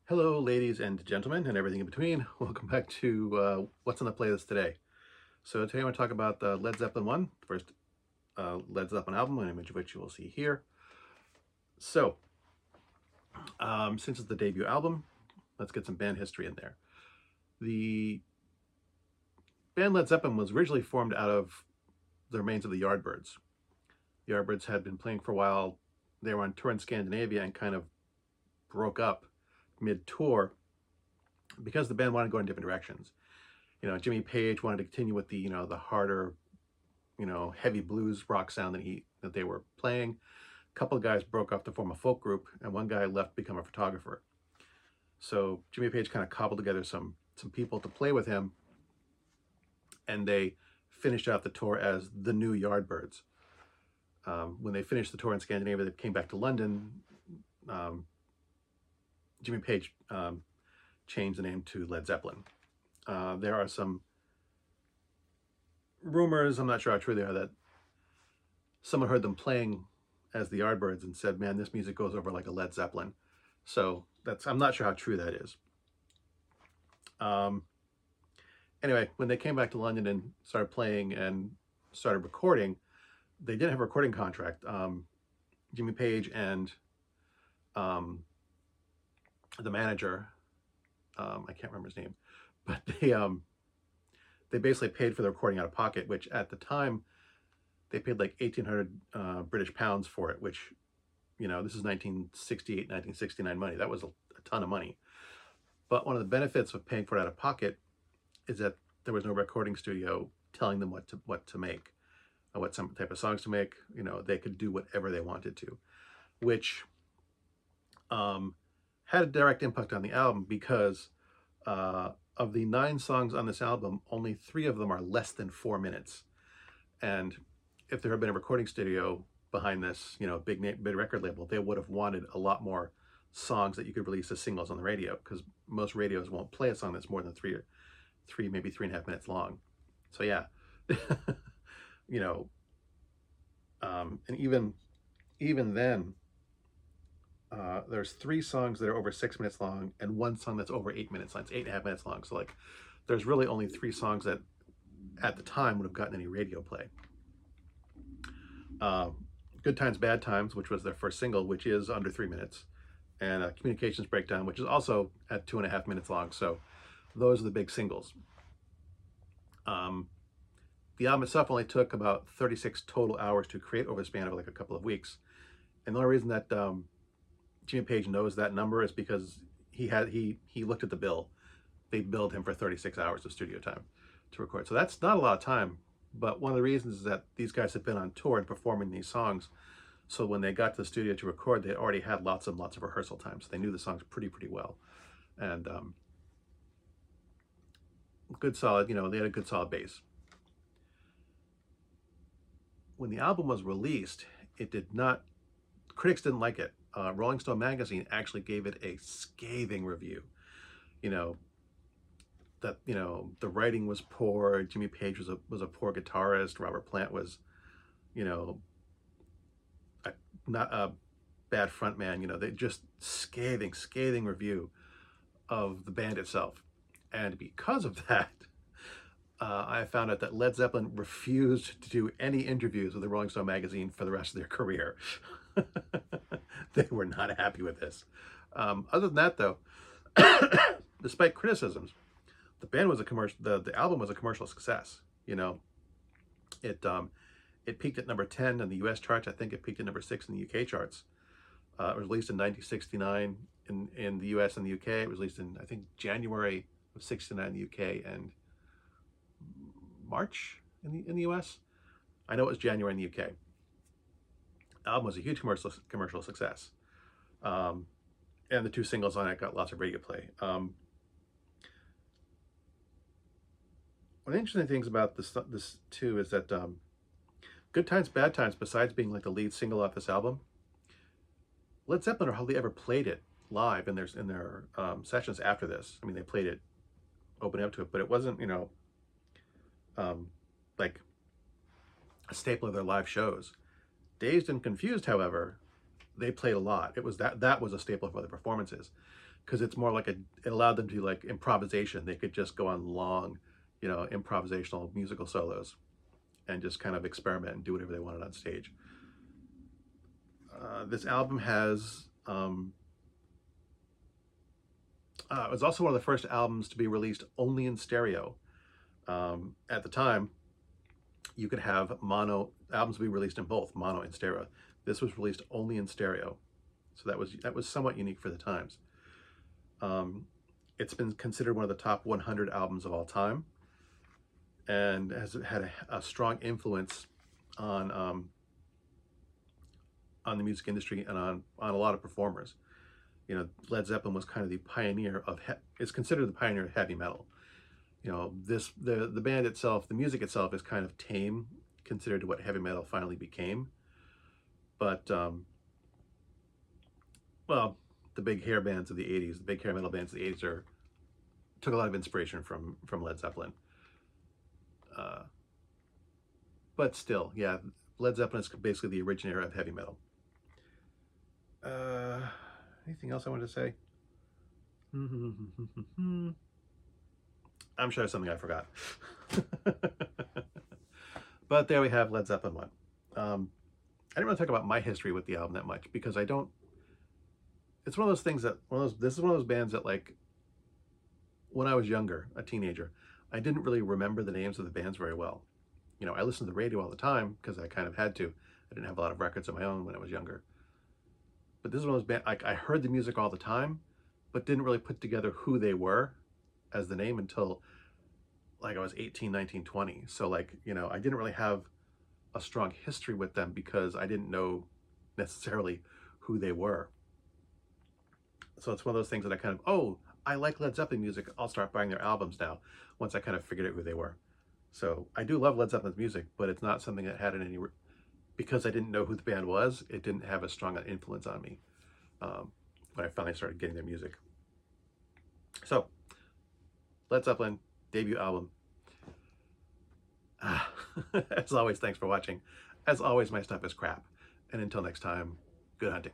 Hello, ladies and gentlemen, and everything in between. Welcome back to What's on the Playlist today. So today I want to talk about Led Zeppelin 1, the first Led Zeppelin album, an image of which you will see here. So, since it's the debut album, let's get some band history in there. The band Led Zeppelin was originally formed out of the remains of the Yardbirds. The Yardbirds had been playing for a while. They were on tour in Scandinavia and kind of broke up mid-tour because the band wanted to go in different directions. Jimmy Page wanted to continue with the harder, heavy blues rock sound that they were playing. A couple of guys broke off to form a folk group, and one guy left to become a photographer. So Jimmy Page kind of cobbled together some people to play with him, and they finished out the tour as the New Yardbirds. When they finished the tour in Scandinavia, they came back to London. Jimmy Page changed the name to Led Zeppelin. There are some rumors, I'm not sure how true they are, that someone heard them playing as the Yardbirds and said, man, this music goes over like a Led Zeppelin. So I'm not sure how true that is. Anyway, when they came back to London and started playing and started recording, they didn't have a recording contract. Jimmy Page and the manager, I can't remember his name, but they basically paid for the recording out of pocket, which at the time they paid like 1,800 British pounds for it, which, this is 1968, 1969 money. That was a ton of money. But one of the benefits of paying for it out of pocket is that there was no recording studio telling them what to make, what some type of songs to make. They could do whatever they wanted to, which had a direct impact on the album because of the 9 songs on this album, only 3 of them are less than 4 minutes. And if there had been a recording studio behind this, big record label, they would have wanted a lot more songs that you could release as singles on the radio, because most radios won't play a song that's more than three, maybe 3.5 minutes long. So yeah, and even then, there's 3 songs that are over 6 minutes long and 1 song that's over 8 minutes long. It's 8.5 minutes long. So like, there's really only 3 songs that at the time would have gotten any radio play. Good Times, Bad Times, which was their first single, which is under 3 minutes, and Communications Breakdown, which is also at 2.5 minutes long. So those are the big singles. The album itself only took about 36 total hours to create over the span of like a couple of weeks. And the only reason that Jimmy Page knows that number is because he looked at the bill. They billed him for 36 hours of studio time to record. So that's not a lot of time. But one of the reasons is that these guys have been on tour and performing these songs. So when they got to the studio to record, they already had lots and lots of rehearsal time. So they knew the songs pretty well. And good solid, they had a good solid base. When the album was released, critics didn't like it. Rolling Stone magazine actually gave it a scathing review. That the writing was poor. Jimmy Page was a poor guitarist. Robert Plant was, not a bad frontman. They just scathing review of the band itself. And because of that, I found out that Led Zeppelin refused to do any interviews with the Rolling Stone magazine for the rest of their career. They were not happy with this. Other than that, though, despite criticisms, the band was the album was a commercial success. It peaked at number 10 in the U.S. charts. I think it peaked at number 6 in the U.K. charts. It was released in 1969 in the U.S. and the U.K. It was released in, I think, January of '69 in the U.K. and March in the U.S. I know it was January in the U.K. The album was a huge commercial success. And the 2 singles on it got lots of radio play. One of the interesting things about this too is that Good Times, Bad Times, besides being like the lead single off this album, Led Zeppelin hardly ever played it live in their sessions after this. I mean, they played it opening up to it, but it wasn't, like a staple of their live shows. Dazed and Confused, however, they played a lot. It was that was a staple of other performances. because it's more like it allowed them to do like improvisation. They could just go on long, you know, improvisational musical solos and just kind of experiment and do whatever they wanted on stage. This album has, it was also one of the first albums to be released only in stereo. At the time, you could have mono albums be released in both mono and stereo. This was released only in stereo, so that was somewhat unique for the times. It's been considered one of the top 100 albums of all time, and has had a strong influence on the music industry and on a lot of performers. You know, Led Zeppelin was kind of the pioneer of is considered the pioneer of heavy metal. You know, the band itself, the music itself is kind of tame considered to what heavy metal finally became. But well, the big hair bands of the 80s, the big hair metal bands of the 80s took a lot of inspiration from Led Zeppelin. But still, yeah, Led Zeppelin is basically the originator of heavy metal. Anything else I wanted to say? I'm sure there's something I forgot. But there we have Led Zeppelin 1. I didn't really talk about my history with the album that much because I don't. It's one of those things that this is one of those bands that, like, when I was younger, a teenager, I didn't really remember the names of the bands very well. You know, I listened to the radio all the time because I kind of had to. I didn't have a lot of records of my own when I was younger. But this is one of those bands, like, I heard the music all the time, but didn't really put together who they were as the name until like I was 18, 19, 20. So, like, you know, I didn't really have a strong history with them because I didn't know necessarily who they were. So it's one of those things that I kind of, oh, I like Led Zeppelin music, I'll start buying their albums now, once I kind of figured out who they were. So I do love Led Zeppelin's music, but it's not something that had any, because I didn't know who the band was, it didn't have a strong influence on me when I finally started getting their music. So, Led Zeppelin, debut album. As always, thanks for watching. As always, my stuff is crap. And until next time, good hunting.